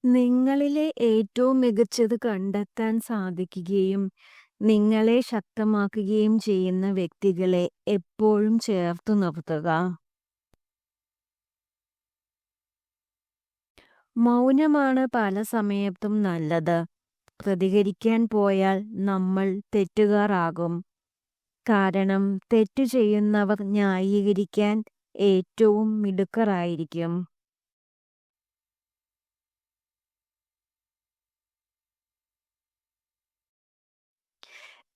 നിങ്ങളിലെ ഏറ്റവും മികച്ചത് കണ്ടെത്താൻ സാധിക്കുകയും നിങ്ങളെ ശക്തമാക്കുകയും ചെയ്യുന്ന വ്യക്തികളെ എപ്പോഴും ചേർത്തു നിർത്തുക. മൗനമാണ് പല സമയത്തും നല്ലത്. പ്രതികരിക്കാൻ പോയാൽ നമ്മൾ തെറ്റുകാരാകും. കാരണം തെറ്റു ചെയ്യുന്നവർ ന്യായീകരിക്കാൻ ഏറ്റവും മിടുക്കരായിരിക്കും.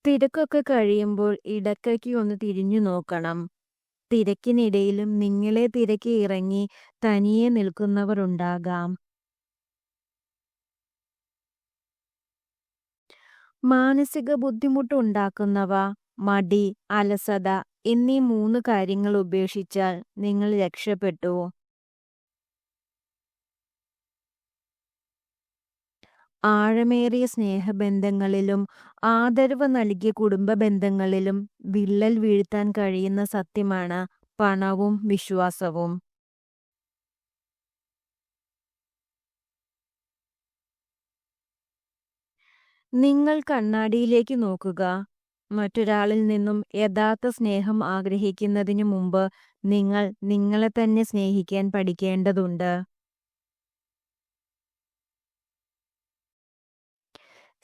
തിരക്കൊക്കെ കഴിയുമ്പോൾ ഇടയ്ക്കൊക്കെ ഒന്ന് തിരിഞ്ഞു നോക്കണം. തിരക്കിനിടയിലും നിങ്ങളെ തിരക്കി ഇറങ്ങി തനിയെ നിൽക്കുന്നവർ ഉണ്ടാകാം. മാനസിക ബുദ്ധിമുട്ടുണ്ടാക്കുന്നവ മടി, അലസത എന്നീ 3 കാര്യങ്ങൾ ഉപേക്ഷിച്ചാൽ നിങ്ങൾ രക്ഷപ്പെട്ടു. ആഴമേറിയ സ്നേഹബന്ധങ്ങളിലും ആദരവ് നൽകിയ കുടുംബ ബന്ധങ്ങളിലും വിള്ളൽ വീഴ്ത്താൻ കഴിയുന്ന സത്യമാണ് പണവും വിശ്വാസവും. നിങ്ങൾ കണ്ണാടിയിലേക്ക് നോക്കുക. മറ്റൊരാളിൽ നിന്നും യഥാർത്ഥ സ്നേഹം ആഗ്രഹിക്കുന്നതിനു മുമ്പ് നിങ്ങൾ നിങ്ങളെ തന്നെ സ്നേഹിക്കാൻ പഠിക്കേണ്ടതുണ്ട്.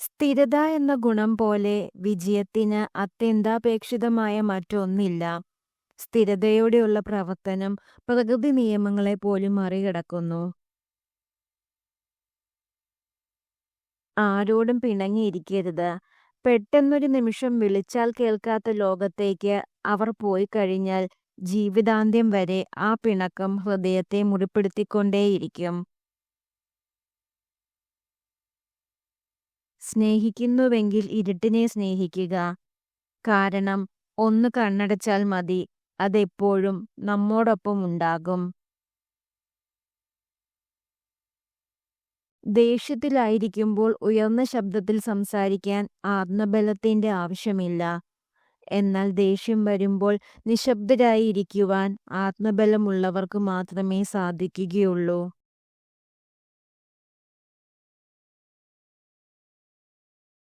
സ്ഥിരത എന്ന ഗുണം പോലെ വിജയത്തിന് അത്യന്താപേക്ഷിതമായ മറ്റൊന്നില്ല. സ്ഥിരതയോടെയുള്ള പ്രവർത്തനം പ്രകൃതി നിയമങ്ങളെ പോലും മറികടക്കുന്നു. ആരോടും പിണങ്ങിയിരിക്കരുത്. പെട്ടെന്നൊരു നിമിഷം വിളിച്ചാൽ കേൾക്കാത്ത ലോകത്തേക്ക് അവർ പോയി കഴിഞ്ഞാൽ ജീവിതാന്ത്യം വരെ ആ പിണക്കം ഹൃദയത്തെ മുറിപ്പെടുത്തിക്കൊണ്ടേയിരിക്കും. സ്നേഹിക്കുന്നുവെങ്കിൽ ഇരുട്ടിനെ സ്നേഹിക്കുക. കാരണം ഒന്ന് കണ്ണടച്ചാൽ മതി, അതെപ്പോഴും നമ്മോടൊപ്പം ഉണ്ടാകും. ദേഷ്യത്തിലായിരിക്കുമ്പോൾ ഉയർന്ന ശബ്ദത്തിൽ സംസാരിക്കാൻ ആത്മബലത്തിന്റെ ആവശ്യമില്ല. എന്നാൽ ദേഷ്യം വരുമ്പോൾ നിശബ്ദരായി ഇരിക്കുവാൻ ആത്മബലമുള്ളവർക്ക് മാത്രമേ സാധിക്കുകയുള്ളൂ.